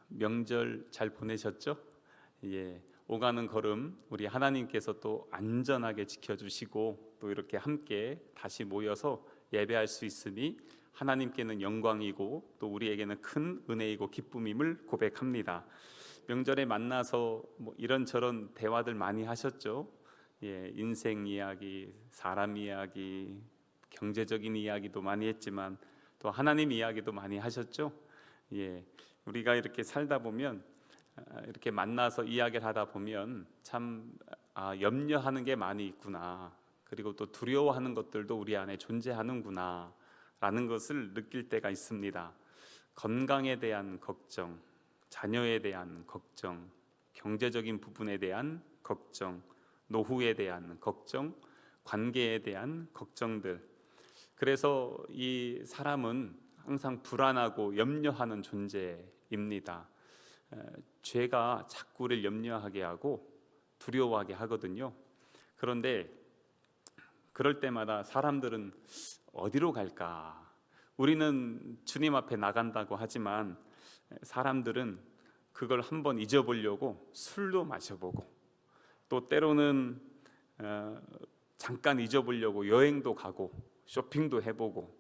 명절 잘 보내셨죠? 예, 오가는 걸음 우리 하나님께서 또 안전하게 지켜주시고 또 이렇게 함께 다시 모여서 예배할 수 있음이 하나님께는 영광이고 또 우리에게는 큰 은혜이고 기쁨임을 고백합니다. 명절에 만나서 뭐 이런저런 대화들 많이 하셨죠? 예, 인생 이야기, 사람 이야기, 경제적인 이야기도 많이 했지만 또 하나님 이야기도 많이 하셨죠? 예, 우리가 이렇게 살다 보면 이렇게 만나서 이야기를 하다 보면 참 염려하는 게 많이 있구나, 그리고 또 두려워하는 것들도 우리 안에 존재하는구나 라는 것을 느낄 때가 있습니다. 건강에 대한 걱정, 자녀에 대한 걱정, 경제적인 부분에 대한 걱정, 노후에 대한 걱정, 관계에 대한 걱정들. 그래서 이 사람은 항상 불안하고 염려하는 존재입니다. 죄가 자꾸 우리를 염려하게 하고 두려워하게 하거든요. 그런데 그럴 때마다 사람들은 어디로 갈까? 우리는 주님 앞에 나간다고 하지만 사람들은 그걸 한번 잊어보려고 술도 마셔보고 또 때로는 잠깐 잊어보려고 여행도 가고 쇼핑도 해보고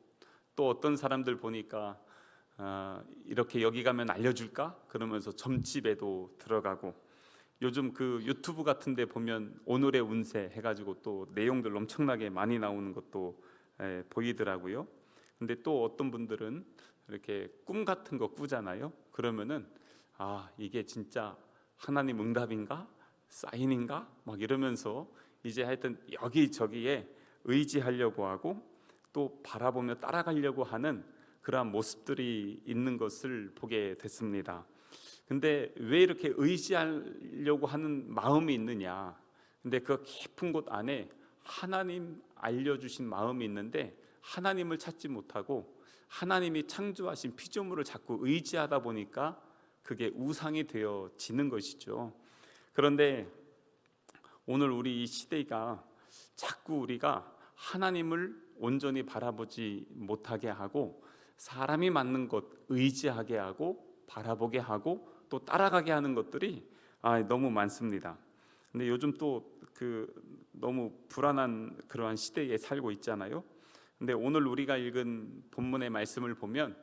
또 어떤 사람들 보니까 이렇게 여기 가면 알려줄까? 그러면서 점집에도 들어가고, 요즘 그 유튜브 같은 데 보면 오늘의 운세 해가지고 또 내용들 엄청나게 많이 나오는 것도 보이더라고요. 근데 또 어떤 분들은 이렇게 꿈 같은 거 꾸잖아요. 그러면은 이게 진짜 하나님 응답인가? 사인인가? 막 이러면서 이제 하여튼 여기저기에 의지하려고 하고 또 바라보며 따라가려고 하는 그러한 모습들이 있는 것을 보게 됐습니다. 근데 왜 이렇게 의지하려고 하는 마음이 있느냐? 근데 그 깊은 곳 안에 하나님 알려주신 마음이 있는데 하나님을 찾지 못하고 하나님이 창조하신 피조물을 자꾸 의지하다 보니까 그게 우상이 되어지는 것이죠. 그런데 오늘 우리 이 시대가 자꾸 우리가 하나님을 온전히 바라보지 못하게 하고 사람이 맞는 것 의지하게 하고 바라보게 하고 또 따라가게 하는 것들이 너무 많습니다. 근데 요즘 또 너무 불안한 그러한 시대에 살고 있잖아요. 근데 오늘 우리가 읽은 본문의 말씀을 보면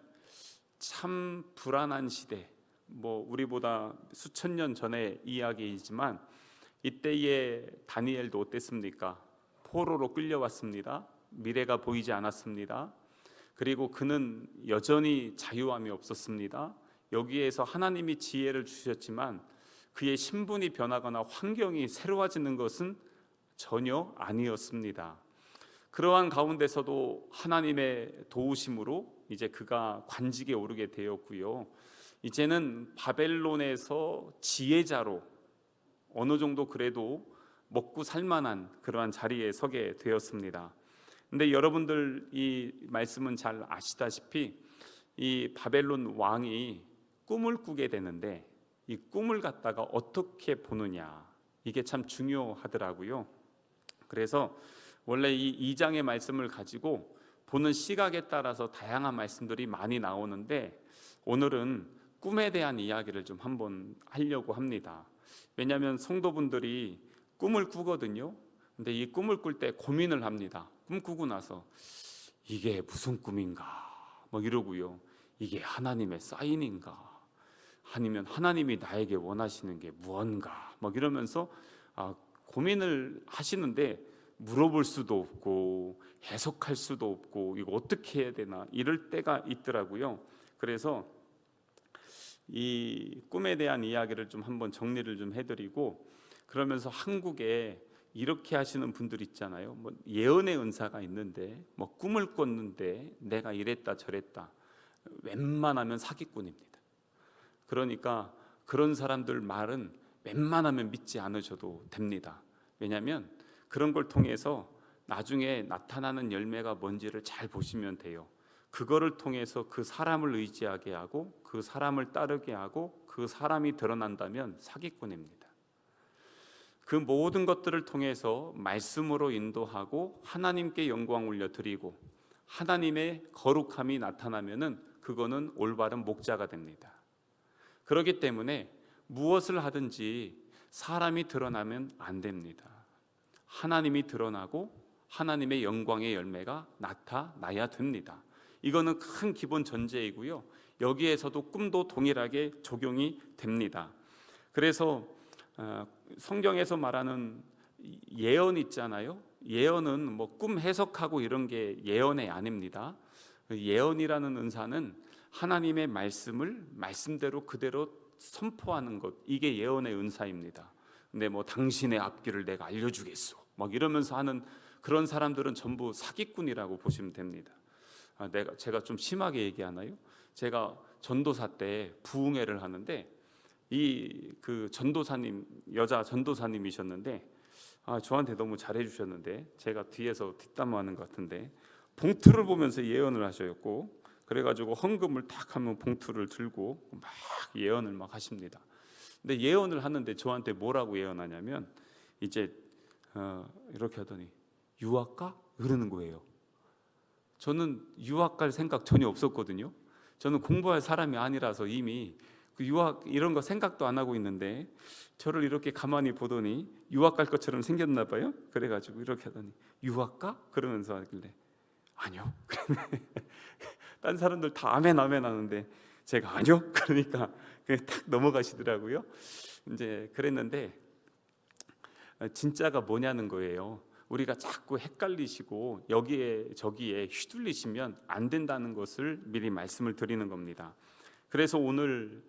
참 불안한 시대, 뭐 우리보다 수천 년 전의 이야기이지만 이때의 다니엘도 어땠습니까? 포로로 끌려왔습니다. 미래가 보이지 않았습니다. 그리고 그는 여전히 자유함이 없었습니다. 여기에서 하나님이 지혜를 주셨지만 그의 신분이 변하거나 환경이 새로워지는 것은 전혀 아니었습니다. 그러한 가운데서도 하나님의 도우심으로 이제 그가 관직에 오르게 되었고요. 이제는 바벨론에서 지혜자로 어느 정도 그래도 먹고 살만한 그러한 자리에 서게 되었습니다. 근데 여러분들 이 말씀은 잘 아시다시피 이 바벨론 왕이 꿈을 꾸게 되는데 이 꿈을 갖다가 어떻게 보느냐, 이게 참 중요하더라고요. 그래서 원래 이 2장의 말씀을 가지고 보는 시각에 따라서 다양한 말씀들이 많이 나오는데 오늘은 꿈에 대한 이야기를 좀 한번 하려고 합니다. 왜냐하면 성도분들이 꿈을 꾸거든요. 근데 이 꿈을 꿀 때 고민을 합니다. 꿈 꾸고 나서 이게 무슨 꿈인가 뭐 이러고요. 이게 하나님의 사인인가, 아니면 하나님이 나에게 원하시는 게 무언가 막 이러면서 고민을 하시는데 물어볼 수도 없고 해석할 수도 없고 이거 어떻게 해야 되나 이럴 때가 있더라고요. 그래서 이 꿈에 대한 이야기를 좀 한번 정리를 좀 해드리고, 그러면서 한국에 이렇게 하시는 분들 있잖아요. 뭐 예언의 은사가 있는데 뭐 꿈을 꿨는데 내가 이랬다 저랬다, 웬만하면 사기꾼입니다. 그러니까 그런 사람들 말은 웬만하면 믿지 않으셔도 됩니다. 왜냐하면 그런 걸 통해서 나중에 나타나는 열매가 뭔지를 잘 보시면 돼요. 그거를 통해서 그 사람을 의지하게 하고 그 사람을 따르게 하고 그 사람이 드러난다면 사기꾼입니다. 그 모든 것들을 통해서 말씀으로 인도하고 하나님께 영광 올려드리고 하나님의 거룩함이 나타나면은 그거는 올바른 목자가 됩니다. 그렇기 때문에 무엇을 하든지 사람이 드러나면 안 됩니다. 하나님이 드러나고 하나님의 영광의 열매가 나타나야 됩니다. 이거는 큰 기본 전제이고요. 여기에서도 꿈도 동일하게 적용이 됩니다. 그래서 성경에서 말하는 예언 있잖아요. 예언은 뭐 꿈 해석하고 이런 게 예언의 아닙니다. 예언이라는 은사는 하나님의 말씀을 말씀대로 그대로 선포하는 것, 이게 예언의 은사입니다. 근데 뭐 당신의 앞길을 내가 알려주겠소 막 이러면서 하는 그런 사람들은 전부 사기꾼이라고 보시면 됩니다. 제가 좀 심하게 얘기하나요? 제가 전도사 때 부흥회를 하는데 그 전도사님, 여자 전도사님이셨는데 저한테 너무 잘해주셨는데 제가 뒤에서 뒷담화하는 것 같은데 봉투를 보면서 예언을 하셨고, 그래가지고 헌금을 딱 하면 봉투를 들고 막 예언을 막 하십니다. 근데 예언을 하는데 저한테 뭐라고 예언하냐면 이제 이렇게 하더니 유학 가? 그러는 거예요. 저는 유학 갈 생각 전혀 없었거든요. 저는 공부할 사람이 아니라서 이미 그 유학 이런 거 생각도 안 하고 있는데 저를 이렇게 가만히 보더니 유학 갈 것처럼 생겼나 봐요. 그래가지고 이렇게 하더니 유학 가? 그러면서 하길래 아니요. 딴 사람들 다 아멘 아멘 하는데 제가 아니요. 그러니까 그냥 탁 넘어가시더라고요. 이제 그랬는데 진짜가 뭐냐는 거예요. 우리가 자꾸 헷갈리시고 여기에 저기에 휘둘리시면 안 된다는 것을 미리 말씀을 드리는 겁니다. 그래서 오늘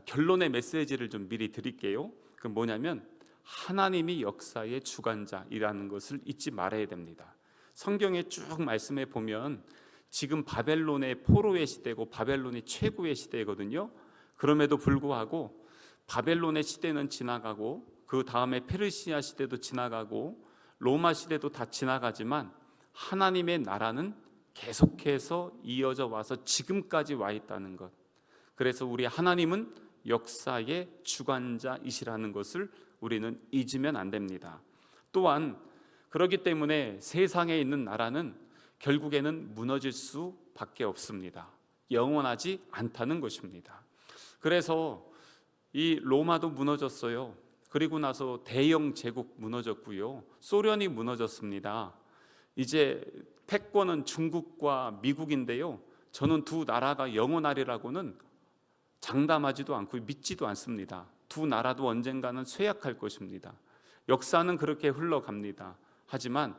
결론의 메시지를 좀 미리 드릴게요. 그 뭐냐면 하나님이 역사의 주관자이라는 것을 잊지 말아야 됩니다. 성경에 쭉 말씀해 보면 지금 바벨론의 포로의 시대고 바벨론이 최고의 시대거든요. 그럼에도 불구하고 바벨론의 시대는 지나가고 그 다음에 페르시아 시대도 지나가고 로마 시대도 다 지나가지만 하나님의 나라는 계속해서 이어져 와서 지금까지 와 있다는 것. 그래서 우리 하나님은 역사의 주관자이시라는 것을 우리는 잊으면 안 됩니다. 또한 그렇기 때문에 세상에 있는 나라는 결국에는 무너질 수밖에 없습니다. 영원하지 않다는 것입니다. 그래서 이 로마도 무너졌어요. 그리고 나서 대영 제국 무너졌고요. 소련이 무너졌습니다. 이제 패권은 중국과 미국인데요. 저는 두 나라가 영원하리라고는 장담하지도 않고 믿지도 않습니다. 두 나라도 언젠가는 쇠약할 것입니다. 역사는 그렇게 흘러갑니다. 하지만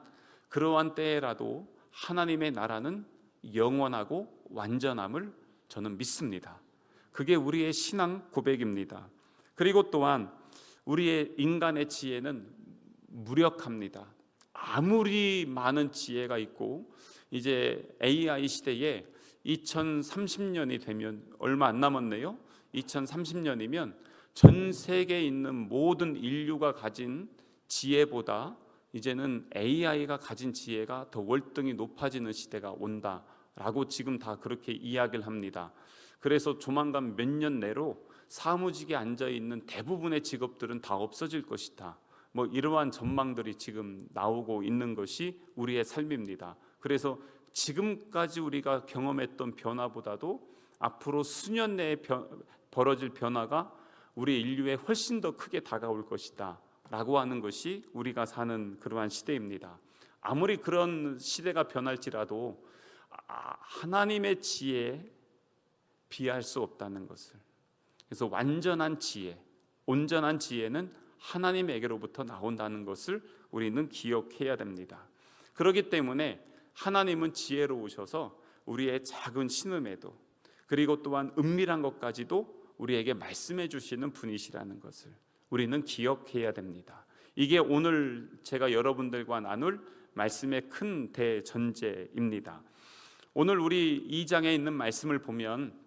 그러한 때라도 하나님의 나라는 영원하고 완전함을 저는 믿습니다. 그게 우리의 신앙 고백입니다. 그리고 또한 우리의 인간의 지혜는 무력합니다. 아무리 많은 지혜가 있고 이제 AI 시대에 2030년이 되면 얼마 안 남았네요. 2030년이면 전 세계에 있는 모든 인류가 가진 지혜보다 이제는 AI가 가진 지혜가 더 월등히 높아지는 시대가 온다라고 지금 다 그렇게 이야기를 합니다. 그래서 조만간 몇 년 내로 사무직에 앉아있는 대부분의 직업들은 다 없어질 것이다. 뭐 이러한 전망들이 지금 나오고 있는 것이 우리의 삶입니다. 그래서 지금까지 우리가 경험했던 변화보다도 앞으로 수년 내에 벌어질 변화가 우리 인류에 훨씬 더 크게 다가올 것이다 라고 하는 것이 우리가 사는 그러한 시대입니다. 아무리 그런 시대가 변할지라도 하나님의 지혜에 비할 수 없다는 것을, 그래서 완전한 지혜, 온전한 지혜는 하나님에게로부터 나온다는 것을 우리는 기억해야 됩니다. 그렇기 때문에 하나님은 지혜로우셔서 우리의 작은 신음에도 그리고 또한 은밀한 것까지도 우리에게 말씀해 주시는 분이시라는 것을 우리는 기억해야 됩니다. 이게 오늘 제가 여러분들과 나눌 말씀의 큰 대전제입니다. 오늘 우리 2장에 있는 말씀을 보면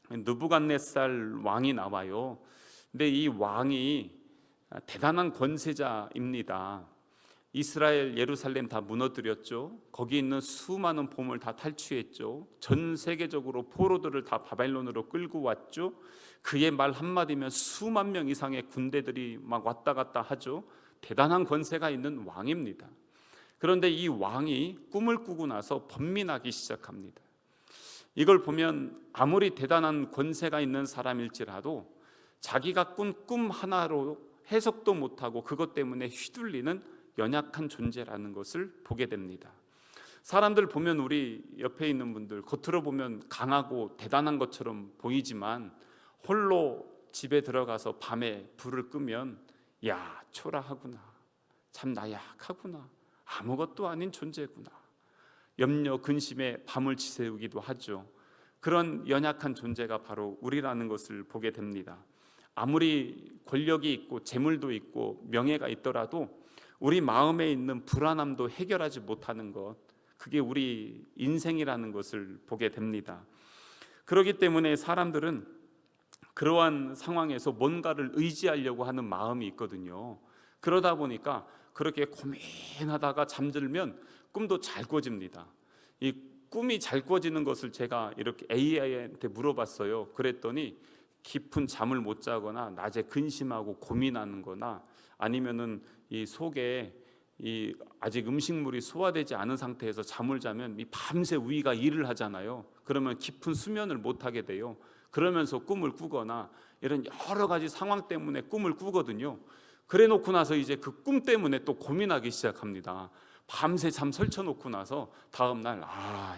느부갓네살 왕이 나와요. 근데 이 왕이 대단한 권세자입니다. 이스라엘 예루살렘 다 무너뜨렸죠. 거기 있는 수많은 보물 다 탈취했죠. 전 세계적으로 포로들을 다 바벨론으로 끌고 왔죠. 그의 말 한마디면 수만 명 이상의 군대들이 막 왔다 갔다 하죠. 대단한 권세가 있는 왕입니다. 그런데 이 왕이 꿈을 꾸고 나서 번민하기 시작합니다. 이걸 보면 아무리 대단한 권세가 있는 사람일지라도 자기가 꾼 꿈 하나로 해석도 못하고 그것 때문에 휘둘리는 연약한 존재라는 것을 보게 됩니다. 사람들 보면 우리 옆에 있는 분들 겉으로 보면 강하고 대단한 것처럼 보이지만 홀로 집에 들어가서 밤에 불을 끄면 야, 초라하구나, 참 나약하구나, 아무것도 아닌 존재구나, 염려 근심에 밤을 지새우기도 하죠. 그런 연약한 존재가 바로 우리라는 것을 보게 됩니다. 아무리 권력이 있고 재물도 있고 명예가 있더라도 우리 마음에 있는 불안함도 해결하지 못하는 것, 그게 우리 인생이라는 것을 보게 됩니다. 그렇기 때문에 사람들은 그러한 상황에서 뭔가를 의지하려고 하는 마음이 있거든요. 그러다 보니까 그렇게 고민하다가 잠들면 꿈도 잘 꿔집니다. 이 꿈이 잘 꿔지는 것을 제가 이렇게 AI한테 물어봤어요. 그랬더니 깊은 잠을 못 자거나 낮에 근심하고 고민하는 거나 아니면은 이 속에 이 아직 음식물이 소화되지 않은 상태에서 잠을 자면 이 밤새 위가 일을 하잖아요. 그러면 깊은 수면을 못 하게 돼요. 그러면서 꿈을 꾸거나 이런 여러 가지 상황 때문에 꿈을 꾸거든요. 그래 놓고 나서 이제 그 꿈 때문에 또 고민하기 시작합니다. 밤새 잠 설쳐놓고 나서 다음 날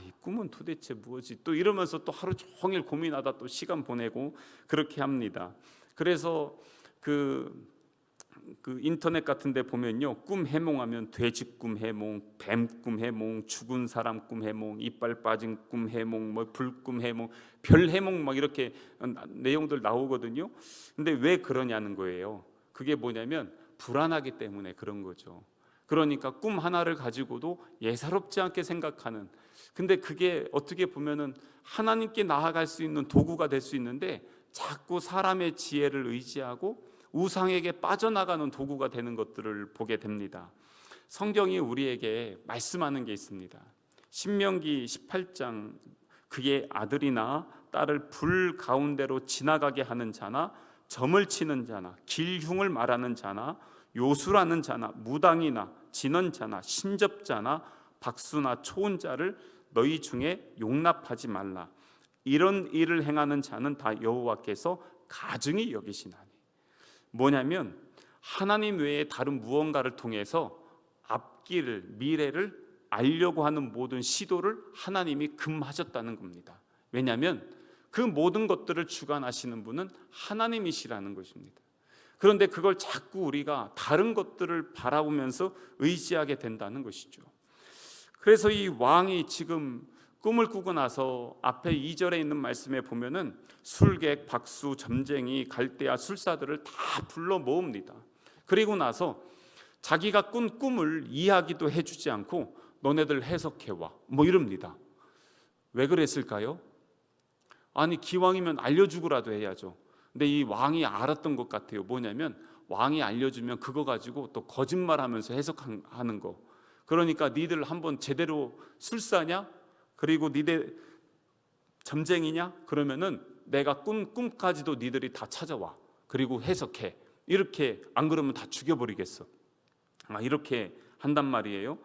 이 꿈은 도대체 무엇이, 또 이러면서 또 하루 종일 고민하다 또 시간 보내고 그렇게 합니다. 그래서 그 인터넷 같은 데 보면요, 꿈 해몽하면 돼지 꿈 해몽, 뱀 꿈 해몽, 죽은 사람 꿈 해몽, 이빨 빠진 꿈 해몽, 뭐 불 꿈 해몽, 별 해몽 막 이렇게 내용들 나오거든요. 근데 왜 그러냐는 거예요. 그게 뭐냐면 불안하기 때문에 그런 거죠. 그러니까 꿈 하나를 가지고도 예사롭지 않게 생각하는, 근데 그게 어떻게 보면은 하나님께 나아갈 수 있는 도구가 될 수 있는데 자꾸 사람의 지혜를 의지하고 우상에게 빠져나가는 도구가 되는 것들을 보게 됩니다. 성경이 우리에게 말씀하는 게 있습니다. 신명기 18장, 그의 아들이나 딸을 불 가운데로 지나가게 하는 자나 점을 치는 자나 길흉을 말하는 자나 요술하는 자나 무당이나 진언자나 신접자나 박수나 초혼자를 너희 중에 용납하지 말라. 이런 일을 행하는 자는 다 여호와께서 가증히 여기시나니. 뭐냐면 하나님 외에 다른 무언가를 통해서 앞길을, 미래를 알려고 하는 모든 시도를 하나님이 금하셨다는 겁니다. 왜냐하면 그 모든 것들을 주관하시는 분은 하나님이시라는 것입니다. 그런데 그걸 자꾸 우리가 다른 것들을 바라보면서 의지하게 된다는 것이죠. 그래서 이 왕이 지금 꿈을 꾸고 나서 앞에 2절에 있는 말씀에 보면은 술객, 박수, 점쟁이, 갈대아, 술사들을 다 불러 모읍니다. 그리고 나서 자기가 꾼 꿈을 이야기도 해주지 않고 너네들 해석해와 뭐 이럽니다. 왜 그랬을까요? 아니 기왕이면 알려주고라도 해야죠. 근데 이 왕이 알았던 것 같아요. 뭐냐면 왕이 알려주면 그거 가지고 또 거짓말하면서 해석하는 거. 그러니까 니들 한번 제대로 술사냐? 그리고 니들 점쟁이냐? 그러면은 내가 꾼 꿈까지도 니들이 다 찾아와. 그리고 해석해. 이렇게 안 그러면 다 죽여버리겠어. 이렇게 한단 말이에요.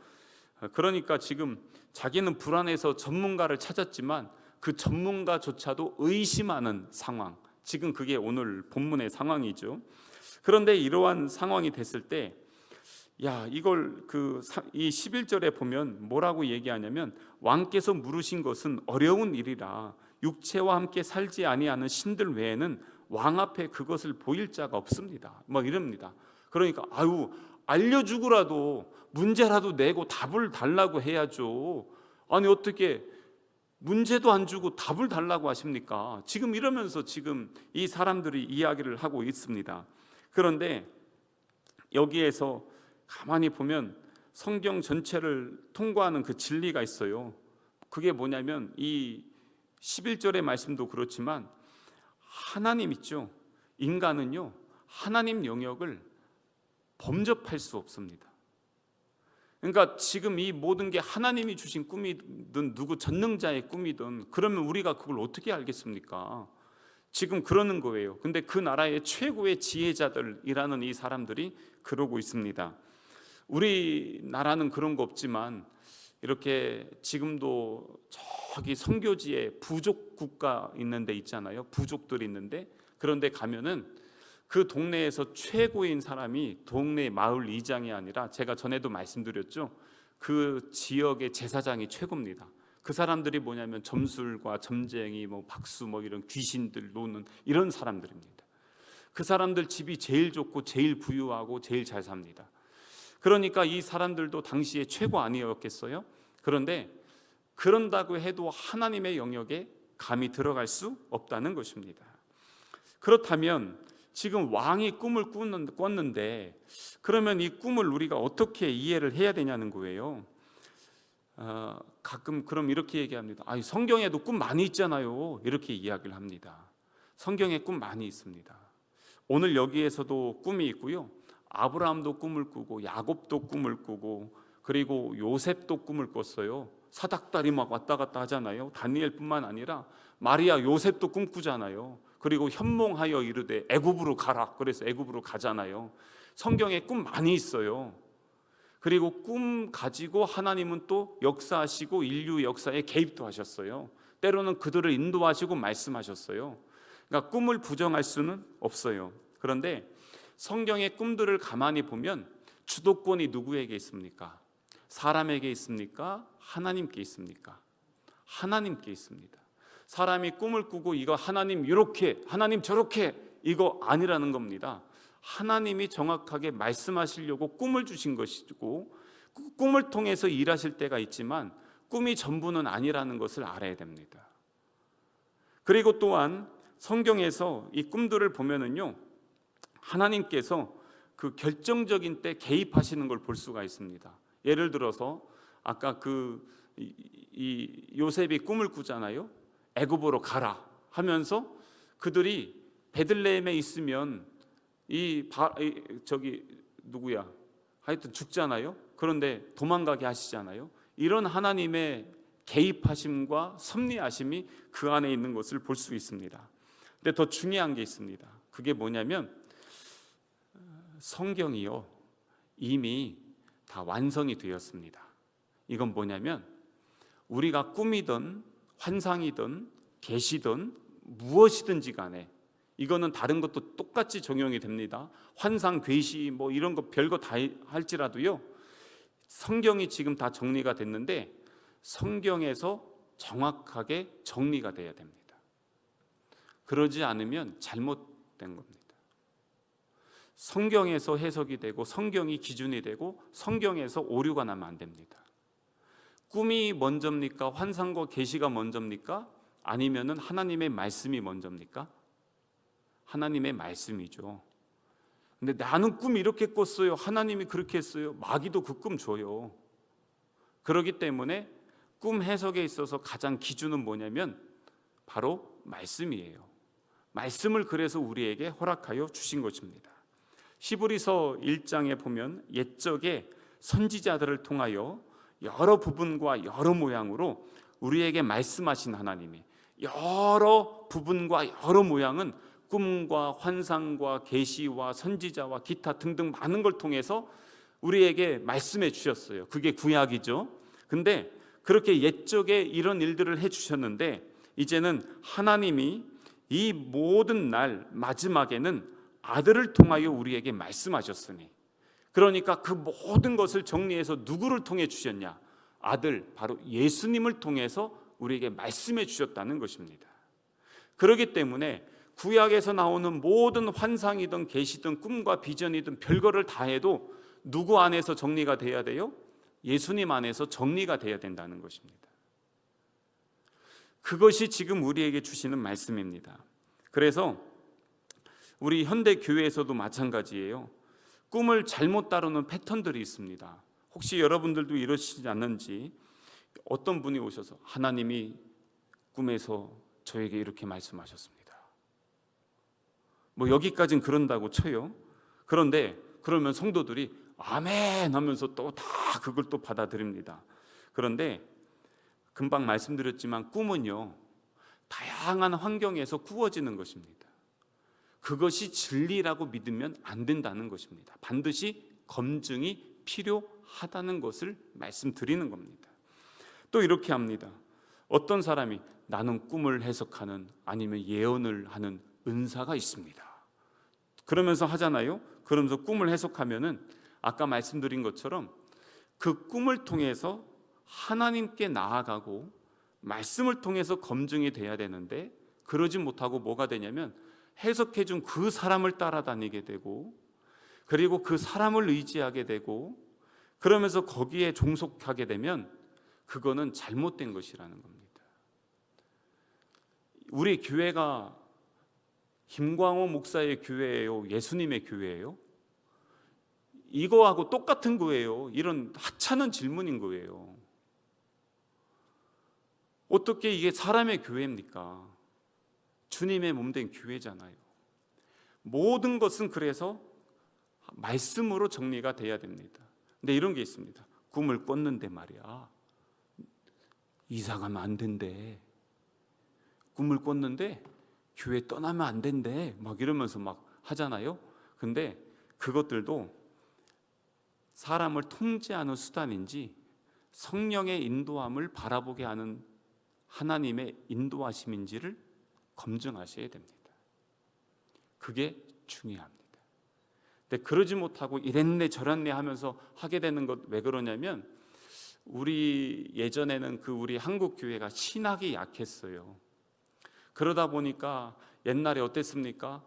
그러니까 지금 자기는 불안해서 전문가를 찾았지만 그 전문가조차도 의심하는 상황. 지금 그게 오늘 본문의 상황이죠. 그런데 이러한 상황이 됐을 때 이걸 이 11절에 보면 뭐라고 얘기하냐면 왕께서 물으신 것은 어려운 일이라 육체와 함께 살지 아니하는 신들 외에는 왕 앞에 그것을 보일 자가 없습니다. 뭐 이럽니다. 그러니까 알려주고라도 문제라도 내고 답을 달라고 해야죠. 아니 어떻게 문제도 안 주고 답을 달라고 하십니까? 지금 이러면서 지금 이 사람들이 이야기를 하고 있습니다. 그런데 여기에서 가만히 보면 성경 전체를 통과하는 그 진리가 있어요. 그게 뭐냐면 이 11절의 말씀도 그렇지만 하나님 있죠. 인간은요, 하나님 영역을 범접할 수 없습니다. 그러니까 지금 이 모든 게 하나님이 주신 꿈이든 누구 전능자의 꿈이든 그러면 우리가 그걸 어떻게 알겠습니까? 지금 그러는 거예요. 근데 그 나라의 최고의 지혜자들이라는 이 사람들이 그러고 있습니다. 우리나라는 그런 거 없지만 이렇게 지금도 저기 선교지에 부족 국가 있는 데 있잖아요. 부족들이 있는데 그런 데 가면은 그 동네에서 최고인 사람이 동네 마을 이장이 아니라, 제가 전에도 말씀드렸죠, 그 지역의 제사장이 최고입니다. 그 사람들이 뭐냐면 점술과 점쟁이, 뭐 박수, 뭐 이런 귀신들 노는 이런 사람들입니다. 그 사람들 집이 제일 좋고 제일 부유하고 제일 잘 삽니다. 그러니까 이 사람들도 당시에 최고 아니었겠어요? 그런데 그런다고 해도 하나님의 영역에 감히 들어갈 수 없다는 것입니다. 그렇다면 지금 왕이 꿈을 꿨는데 그러면 이 꿈을 우리가 어떻게 이해를 해야 되냐는 거예요. 가끔 그럼 이렇게 얘기합니다. 성경에도 꿈 많이 있잖아요. 이렇게 이야기를 합니다. 성경에 꿈 많이 있습니다. 오늘 여기에서도 꿈이 있고요. 아브라함도 꿈을 꾸고 야곱도 꿈을 꾸고 그리고 요셉도 꿈을 꿨어요. 사닥다리 막 왔다 갔다 하잖아요. 다니엘뿐만 아니라 마리아, 요셉도 꿈꾸잖아요. 그리고 현몽하여 이르되 애굽으로 가라. 그래서 애굽으로 가잖아요. 성경에 꿈 많이 있어요. 그리고 꿈 가지고 하나님은 또 역사하시고 인류 역사에 개입도 하셨어요. 때로는 그들을 인도하시고 말씀하셨어요. 그러니까 꿈을 부정할 수는 없어요. 그런데 성경의 꿈들을 가만히 보면 주도권이 누구에게 있습니까? 사람에게 있습니까? 하나님께 있습니까? 하나님께 있습니다. 사람이 꿈을 꾸고 이거 하나님 이렇게, 하나님 저렇게, 이거 아니라는 겁니다. 하나님이 정확하게 말씀하시려고 꿈을 주신 것이고 꿈을 통해서 일하실 때가 있지만 꿈이 전부는 아니라는 것을 알아야 됩니다. 그리고 또한 성경에서 이 꿈들을 보면은요, 하나님께서 그 결정적인 때 개입하시는 걸 볼 수가 있습니다. 예를 들어서 아까 이 요셉이 꿈을 꾸잖아요. 애굽으로 가라 하면서 그들이 베들레헴에 있으면 누구야? 하여튼 죽잖아요. 그런데 도망가게 하시잖아요. 이런 하나님의 개입하심과 섭리하심이 그 안에 있는 것을 볼 수 있습니다. 근데 더 중요한 게 있습니다. 그게 뭐냐면 성경이요, 이미 다 완성이 되었습니다. 이건 뭐냐면 우리가 꿈이든 환상이든 계시든 무엇이든지 간에 이거는 다른 것도 똑같이 적용이 됩니다. 환상, 계시 뭐 이런 거 별거 다 할지라도요, 성경이 지금 다 정리가 됐는데 성경에서 정확하게 정리가 돼야 됩니다. 그러지 않으면 잘못된 겁니다. 성경에서 해석이 되고 성경이 기준이 되고 성경에서 오류가 나면 안 됩니다. 꿈이 먼저입니까? 환상과 계시가 먼저입니까? 아니면은 하나님의 말씀이 먼저입니까? 하나님의 말씀이죠. 근데 나는 꿈 이렇게 꿨어요. 하나님이 그렇게 했어요. 마귀도 그 꿈 줘요. 그렇기 때문에 꿈 해석에 있어서 가장 기준은 뭐냐면 바로 말씀이에요. 말씀을 그래서 우리에게 허락하여 주신 것입니다. 히브리서 1장에 보면 옛적에 선지자들을 통하여 여러 부분과 여러 모양으로 우리에게 말씀하신 하나님이 여러 부분과 여러 모양은 꿈과 환상과 계시와 선지자와 기타 등등 많은 걸 통해서 우리에게 말씀해 주셨어요. 그게 구약이죠. 근데 그렇게 옛적에 이런 일들을 해 주셨는데 이제는 하나님이 이 모든 날 마지막에는 아들을 통하여 우리에게 말씀하셨으니, 그러니까 그 모든 것을 정리해서 누구를 통해 주셨냐? 아들, 바로 예수님을 통해서 우리에게 말씀해 주셨다는 것입니다. 그렇기 때문에 구약에서 나오는 모든 환상이든 계시든 꿈과 비전이든 별거를 다 해도 누구 안에서 정리가 돼야 돼요? 예수님 안에서 정리가 돼야 된다는 것입니다. 그것이 지금 우리에게 주시는 말씀입니다. 그래서 우리 현대 교회에서도 마찬가지예요. 꿈을 잘못 다루는 패턴들이 있습니다. 혹시 여러분들도 이러시지 않는지, 어떤 분이 오셔서 하나님이 꿈에서 저에게 이렇게 말씀하셨습니다. 뭐 여기까지는 그런다고 쳐요. 그런데 그러면 성도들이 아멘 하면서 또 다 그걸 또 받아들입니다. 그런데 금방 말씀드렸지만 꿈은요, 다양한 환경에서 꾸어지는 것입니다. 그것이 진리라고 믿으면 안 된다는 것입니다. 반드시 검증이 필요하다는 것을 말씀드리는 겁니다. 또 이렇게 합니다. 어떤 사람이 나는 꿈을 해석하는 아니면 예언을 하는 은사가 있습니다. 그러면서 하잖아요. 그러면서 꿈을 해석하면은 아까 말씀드린 것처럼 그 꿈을 통해서 하나님께 나아가고 말씀을 통해서 검증이 돼야 되는데 그러지 못하고 뭐가 되냐면 해석해 준 그 사람을 따라다니게 되고 그리고 그 사람을 의지하게 되고 그러면서 거기에 종속하게 되면 그거는 잘못된 것이라는 겁니다. 우리 교회가 김광호 목사의 교회예요? 예수님의 교회예요? 이거하고 똑같은 거예요. 이런 하찮은 질문인 거예요. 어떻게 이게 사람의 교회입니까? 주님의 몸된 교회잖아요. 모든 것은 그래서 말씀으로 정리가 돼야 됩니다. 근데 이런 게 있습니다. 꿈을 꿨는데 말이야, 이사 가면 안 된대. 꿈을 꿨는데 교회 떠나면 안 된대. 막 이러면서 막 하잖아요. 근데 그것들도 사람을 통제하는 수단인지 성령의 인도함을 바라보게 하는 하나님의 인도하심인지를 검증하셔야 됩니다. 그게 중요합니다. 근데 그러지 못하고 이랬네 저랬네 하면서 하게 되는 것 왜 그러냐면 우리 예전에는 우리 한국 교회가 신학이 약했어요. 그러다 보니까 옛날에 어땠습니까?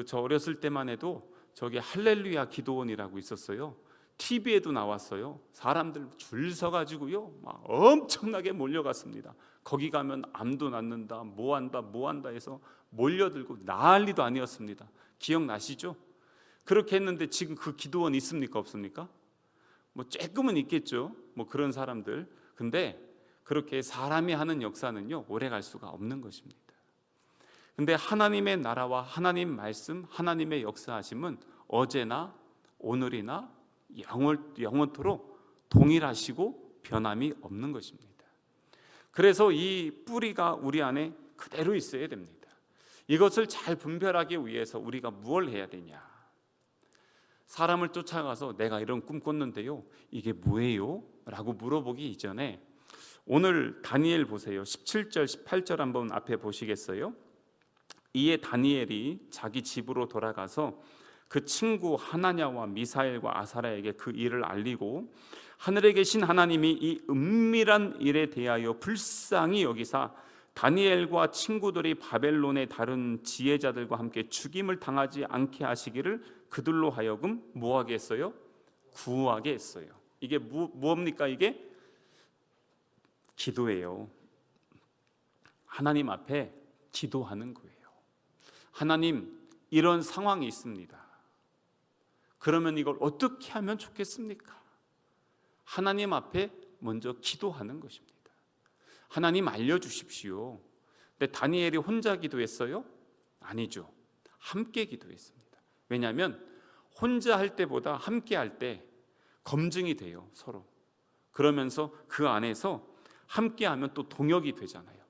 저 어렸을 때만 해도 저기 할렐루야 기도원이라고 있었어요. TV에도 나왔어요. 사람들 줄 서가지고요 막 엄청나게 몰려갔습니다. 거기 가면 암도 낫는다 뭐 한다 해서 몰려들고 난리도 아니었습니다. 기억나시죠? 그렇게 했는데 지금 그 기도원 있습니까 없습니까? 뭐 조금은 있겠죠. 뭐 그런 사람들. 근데 그렇게 사람이 하는 역사는요 오래 갈 수가 없는 것입니다. 근데 하나님의 나라와 하나님 말씀, 하나님의 역사하심은 어제나 오늘이나 영원토록 동일하시고 변함이 없는 것입니다. 그래서 이 뿌리가 우리 안에 그대로 있어야 됩니다. 이것을 잘 분별하기 위해서 우리가 무엇을 해야 되냐? 사람을 쫓아가서 내가 이런 꿈 꿨는데요 이게 뭐예요? 라고 물어보기 이전에 오늘 다니엘 보세요. 17절 18절 한번 앞에 보시겠어요? 이에 다니엘이 자기 집으로 돌아가서 그 친구 하나냐와 미사엘과 아사랴에게 그 일을 알리고 하늘에 계신 하나님이 이 은밀한 일에 대하여 불쌍히 여기사 다니엘과 친구들이 바벨론의 다른 지혜자들과 함께 죽임을 당하지 않게 하시기를 그들로 하여금 뭐하게 했어요? 구하게 했어요. 이게 무엇입니까? 이게 기도예요. 하나님 앞에 기도하는 거예요. 하나님, 이런 상황이 있습니다. 그러면 이걸 어떻게 하면 좋겠습니까? 하나님 앞에 먼저 기도하는 것입니다. 하나님 알려주십시오. 근데 다니엘이 혼자 기도했어요? 아니죠. 함께 기도했습니다. 왜냐하면 혼자 할 때보다 함께 할 때 검증이 돼요, 서로. 그러면서 그 안에서 함께 하면 또 동역이 되잖아요.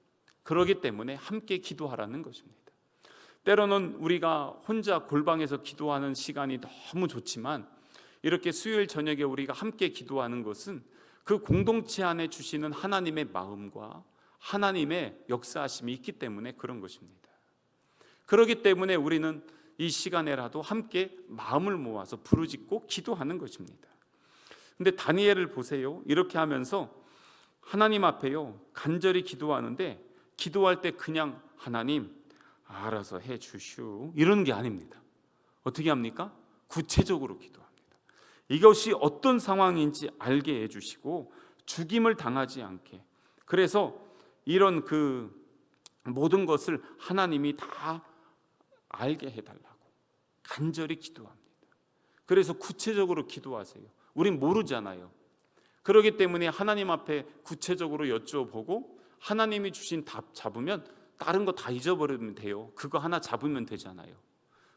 그렇기 때문에 함께 기도하라는 것입니다. 때로는 우리가 혼자 골방에서 기도하는 시간이 너무 좋지만 이렇게 수요일 저녁에 우리가 함께 기도하는 것은 그 공동체 안에 주시는 하나님의 마음과 하나님의 역사하심이 있기 때문에 그런 것입니다. 그렇기 때문에 우리는 이 시간에라도 함께 마음을 모아서 부르짖고 기도하는 것입니다. 근데 다니엘을 보세요. 이렇게 하면서 하나님 앞에요 간절히 기도하는데 기도할 때 그냥 하나님 알아서 해 주시오 이러는 게 아닙니다. 어떻게 합니까? 구체적으로 기도합니다. 이것이 어떤 상황인지 알게 해주시고 죽임을 당하지 않게, 그래서 이런 모든 것을 하나님이 다 알게 해달라고 간절히 기도합니다. 그래서 구체적으로 기도하세요. 우린 모르잖아요. 그렇기 때문에 하나님 앞에 구체적으로 여쭤보고 하나님이 주신 답 잡으면 다른 거 다 잊어버리면 돼요. 그거 하나 잡으면 되잖아요.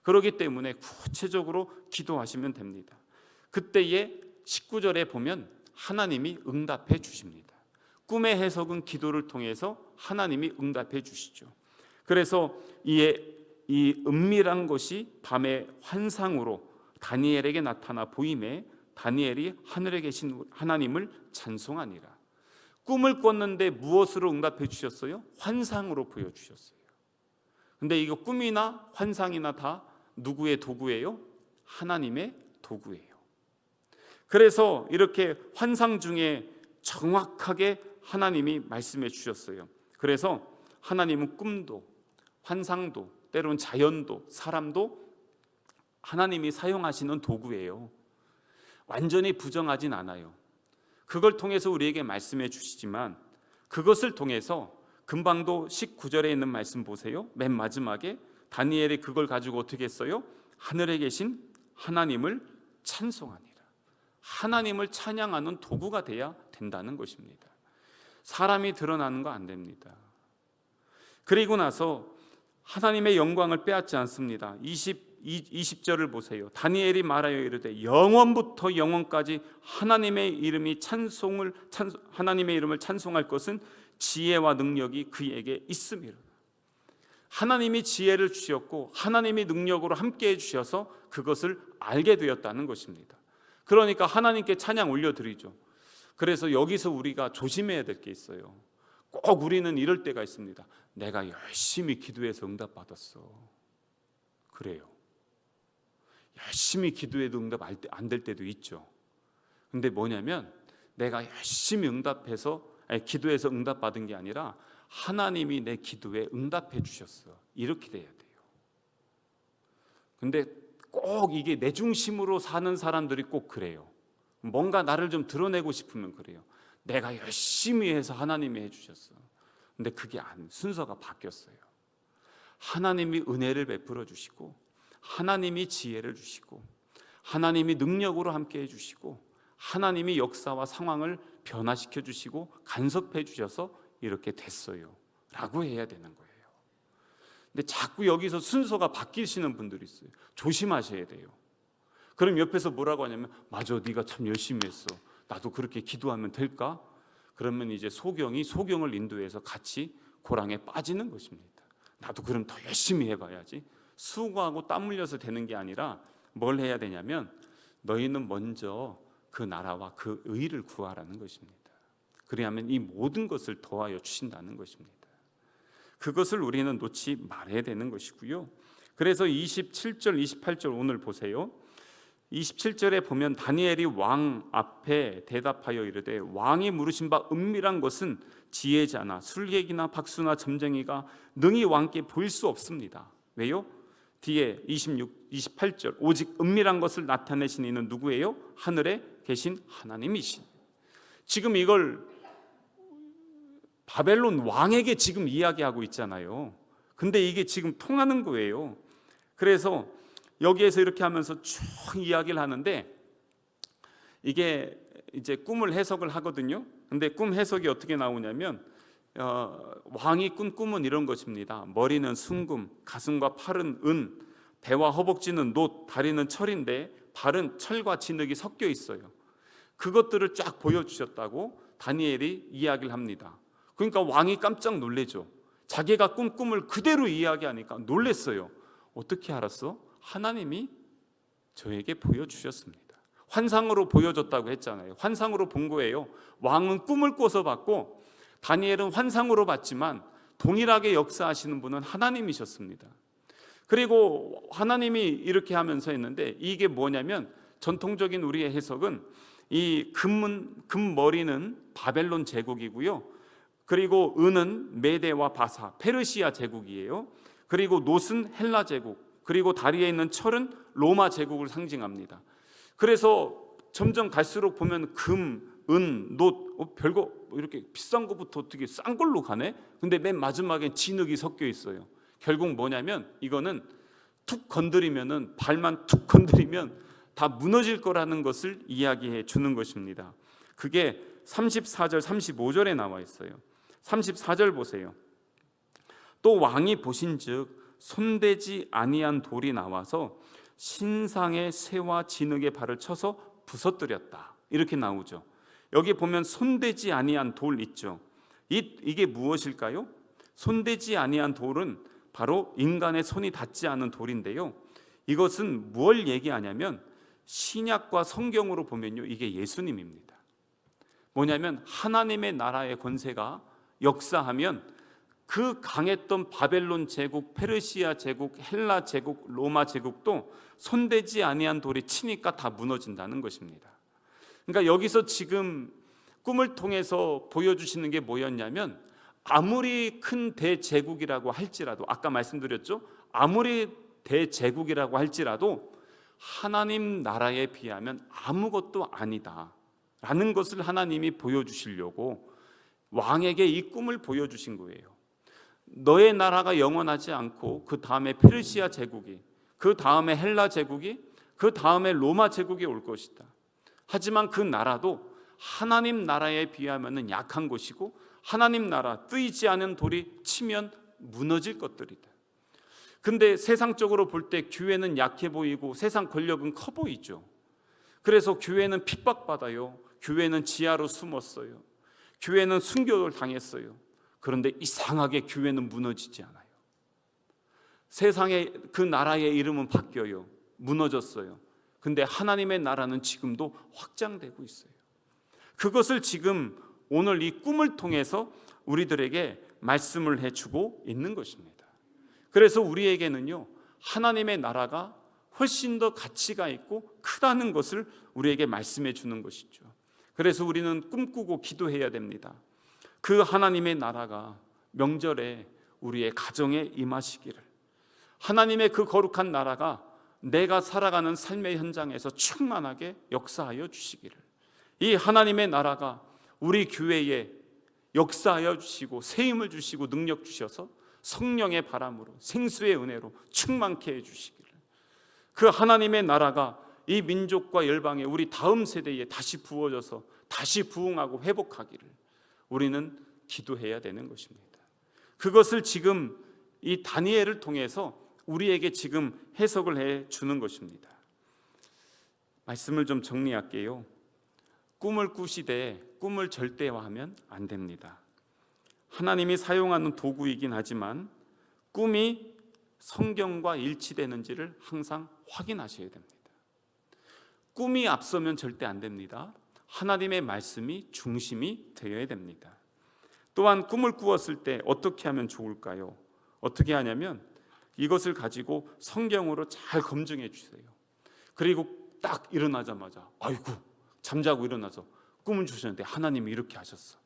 그렇기 때문에 구체적으로 기도하시면 됩니다. 그때에 19절에 보면 하나님이 응답해 주십니다. 꿈의 해석은 기도를 통해서 하나님이 응답해 주시죠. 그래서 이 은밀한 것이 밤의 환상으로 다니엘에게 나타나 보임에 다니엘이 하늘에 계신 하나님을 찬송하니라. 꿈을 꿨는데 무엇으로 응답해 주셨어요? 환상으로 보여주셨어요. 근데 이거 꿈이나 환상이나 다 누구의 도구예요? 하나님의 도구예요. 그래서 이렇게 환상 중에 정확하게 하나님이 말씀해 주셨어요. 그래서 하나님은 꿈도 환상도 때론 자연도 사람도 하나님이 사용하시는 도구예요. 완전히 부정하진 않아요. 그걸 통해서 우리에게 말씀해 주시지만 그것을 통해서 금방도 19절에 있는 말씀 보세요. 맨 마지막에 다니엘이 그걸 가지고 어떻게 했어요? 하늘에 계신 하나님을 찬송하니라. 하나님을 찬양하는 도구가 돼야 된다는 것입니다. 사람이 드러나는 거 안 됩니다. 그리고 나서 하나님의 영광을 빼앗지 않습니다. 20절을 보세요. 다니엘이 말하여 이르되 영원부터 영원까지 하나님의 이름을 찬송할 것은 지혜와 능력이 그에게 있음이라. 하나님이 지혜를 주셨고 하나님이 능력으로 함께해 주셔서 그것을 알게 되었다는 것입니다. 그러니까 하나님께 찬양 올려드리죠. 그래서 여기서 우리가 조심해야 될 게 있어요. 꼭 우리는 이럴 때가 있습니다. 내가 열심히 기도해서 응답받았어. 그래요. 열심히 기도해도 응답 안 될 때도 있죠. 근데 뭐냐면 내가 열심히 기도해서 응답받은 게 아니라 하나님이 내 기도에 응답해 주셨어. 이렇게 돼야 돼요. 근데 꼭 이게 내 중심으로 사는 사람들이 꼭 그래요. 뭔가 나를 좀 드러내고 싶으면 그래요. 내가 열심히 해서 하나님이 해주셨어. 근데 그게 순서가 바뀌었어요. 하나님이 은혜를 베풀어 주시고 하나님이 지혜를 주시고 하나님이 능력으로 함께 해주시고 하나님이 역사와 상황을 변화시켜 주시고 간섭해 주셔서 이렇게 됐어요 라고 해야 되는 거예요. 근데 자꾸 여기서 순서가 바뀌시는 분들이 있어요. 조심하셔야 돼요. 그럼 옆에서 뭐라고 하냐면 맞아, 네가 참 열심히 했어. 나도 그렇게 기도하면 될까? 그러면 이제 소경을 인도해서 같이 고랑에 빠지는 것입니다. 나도 그럼 더 열심히 해봐야지. 수고하고 땀 흘려서 되는 게 아니라 뭘 해야 되냐면 너희는 먼저 그 나라와 그 의를 구하라는 것입니다. 그리하면 이 모든 것을 더하여 주신다는 것입니다. 그것을 우리는 놓지 말아야 되는 것이고요. 그래서 27절 28절 오늘 보세요. 27절에 보면 다니엘이 왕 앞에 대답하여 이르되 왕이 물으신 바 은밀한 것은 지혜자나 술객이나 박수나 점쟁이가 능히 왕께 보일 수 없습니다. 왜요? 뒤에 28절 오직 은밀한 것을 나타내신 이는 누구예요? 하늘에 계신 하나님이신. 지금 이걸 바벨론 왕에게 지금 이야기하고 있잖아요. 근데 이게 지금 통하는 거예요. 그래서 여기에서 이렇게 하면서 쭉 이야기를 하는데 이게 이제 꿈을 해석을 하거든요. 근데 꿈 해석이 어떻게 나오냐면 왕이 꾼 꿈은 이런 것입니다. 머리는 순금, 가슴과 팔은 은, 배와 허벅지는 놋, 다리는 철인데 발은 철과 진흙이 섞여 있어요. 그것들을 쫙 보여주셨다고 다니엘이 이야기를 합니다. 그러니까 왕이 깜짝 놀래죠. 자기가 꾼 꿈을 그대로 이야기하니까 놀랬어요. 어떻게 알았어? 하나님이 저에게 보여주셨습니다. 환상으로 보여줬다고 했잖아요. 환상으로 본 거예요. 왕은 꿈을 꿔서 봤고 다니엘은 환상으로 봤지만 동일하게 역사하시는 분은 하나님이셨습니다. 그리고 하나님이 이렇게 하면서 했는데 이게 뭐냐면 전통적인 우리의 해석은 이 금머리는 바벨론 제국이고요. 그리고 은은 메대와 바사, 페르시아 제국이에요. 그리고 놋은 헬라 제국, 그리고 다리에 있는 철은 로마 제국을 상징합니다. 그래서 점점 갈수록 보면 금, 은, 놋, 별거 이렇게 비싼 거부터 어떻게 싼 걸로 가네? 근데 맨 마지막엔 진흙이 섞여 있어요. 결국 뭐냐면 이거는 툭 건드리면은 발만 툭 건드리면 다 무너질 거라는 것을 이야기해 주는 것입니다. 그게 34절, 35절에 나와 있어요. 34절 보세요. 또 왕이 보신즉 손대지 아니한 돌이 나와서 신상의 새와 진흙의 발을 쳐서 부서뜨렸다. 이렇게 나오죠. 여기 보면 손대지 아니한 돌 있죠. 이게 무엇일까요? 손대지 아니한 돌은 바로 인간의 손이 닿지 않은 돌인데요. 이것은 뭘 얘기하냐면 신약과 성경으로 보면요, 이게 예수님입니다. 뭐냐면 하나님의 나라의 권세가 역사하면 그 강했던 바벨론 제국, 페르시아 제국, 헬라 제국, 로마 제국도 손대지 아니한 돌이 치니까 다 무너진다는 것입니다. 그러니까 여기서 지금 꿈을 통해서 보여주시는 게 뭐였냐면, 아무리 큰 대제국이라고 할지라도, 아까 말씀드렸죠, 아무리 대제국이라고 할지라도 하나님 나라에 비하면 아무것도 아니다 라는 것을 하나님이 보여주시려고 왕에게 이 꿈을 보여주신 거예요. 너의 나라가 영원하지 않고 그 다음에 페르시아 제국이, 그 다음에 헬라 제국이, 그 다음에 로마 제국이 올 것이다. 하지만 그 나라도 하나님 나라에 비하면 약한 것이고, 하나님 나라, 뜨이지 않은 돌이 치면 무너질 것들이다. 근데 세상적으로 볼 때 교회는 약해 보이고 세상 권력은 커 보이죠. 그래서 교회는 핍박받아요. 교회는 지하로 숨었어요. 교회는 순교를 당했어요. 그런데 이상하게 교회는 무너지지 않아요. 세상에 그 나라의 이름은 바뀌어요. 무너졌어요. 근데 하나님의 나라는 지금도 확장되고 있어요. 그것을 지금 오늘 이 꿈을 통해서 우리들에게 말씀을 해주고 있는 것입니다. 그래서 우리에게는요, 하나님의 나라가 훨씬 더 가치가 있고 크다는 것을 우리에게 말씀해 주는 것이죠. 그래서 우리는 꿈꾸고 기도해야 됩니다. 그 하나님의 나라가 명절에 우리의 가정에 임하시기를, 하나님의 그 거룩한 나라가 내가 살아가는 삶의 현장에서 충만하게 역사하여 주시기를, 이 하나님의 나라가 우리 교회에 역사하여 주시고 세임을 주시고 능력 주셔서 성령의 바람으로 생수의 은혜로 충만케 해주시기를, 그 하나님의 나라가 이 민족과 열방에 우리 다음 세대에 다시 부어져서 다시 부흥하고 회복하기를 우리는 기도해야 되는 것입니다. 그것을 지금 이 다니엘을 통해서 우리에게 지금 해석을 해 주는 것입니다. 말씀을 좀 정리할게요. 꿈을 꾸시되 꿈을 절대화하면 안 됩니다. 하나님이 사용하는 도구이긴 하지만 꿈이 성경과 일치되는지를 항상 확인하셔야 됩니다. 꿈이 앞서면 절대 안 됩니다. 하나님의 말씀이 중심이 되어야 됩니다. 또한 꿈을 꾸었을 때 어떻게 하면 좋을까요? 어떻게 하냐면 이것을 가지고 성경으로 잘 검증해 주세요. 그리고 딱 일어나자마자 아이고, 잠자고 일어나서 꿈을 주셨는데 하나님이 이렇게 하셨어.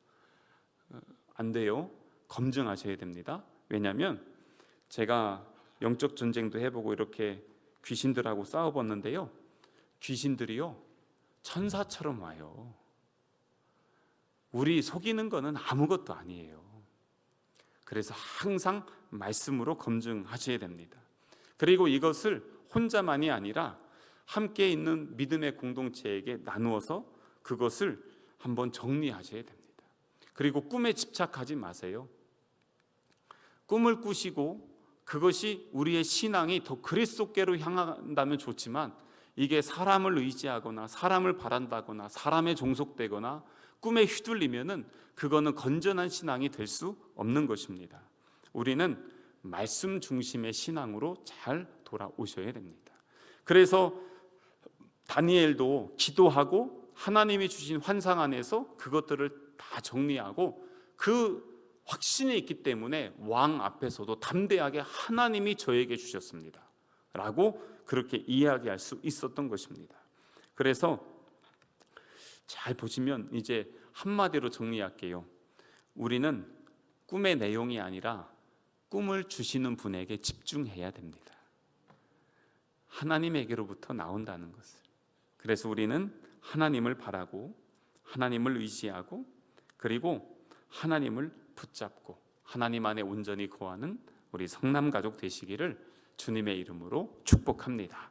안 돼요. 검증하셔야 됩니다. 왜냐하면 제가 영적 전쟁도 해보고 이렇게 귀신들하고 싸워봤는데요, 귀신들이요 천사처럼 와요. 우리 속이는 거는 아무것도 아니에요. 그래서 항상 말씀으로 검증하셔야 됩니다. 그리고 이것을 혼자만이 아니라 함께 있는 믿음의 공동체에게 나누어서 그것을 한번 정리하셔야 됩니다. 그리고 꿈에 집착하지 마세요. 꿈을 꾸시고 그것이 우리의 신앙이 더 그리스도께로 향한다면 좋지만, 이게 사람을 의지하거나 사람을 바란다거나 사람에 종속되거나 꿈에 휘둘리면은 그거는 건전한 신앙이 될 수 없는 것입니다. 우리는 말씀 중심의 신앙으로 잘 돌아오셔야 됩니다. 그래서 다니엘도 기도하고 하나님이 주신 환상 안에서 그것들을 다 정리하고 그 확신이 있기 때문에 왕 앞에서도 담대하게 하나님이 저에게 주셨습니다 라고 그렇게 이야기할 수 있었던 것입니다. 그래서 잘 보시면 이제 한마디로 정리할게요. 우리는 꿈의 내용이 아니라 꿈을 주시는 분에게 집중해야 됩니다. 하나님에게로부터 나온다는 것을. 그래서 우리는 하나님을 바라고 하나님을 의지하고 그리고 하나님을 붙잡고 하나님 안에 온전히 거하는 우리 성남 가족 되시기를 주님의 이름으로 축복합니다.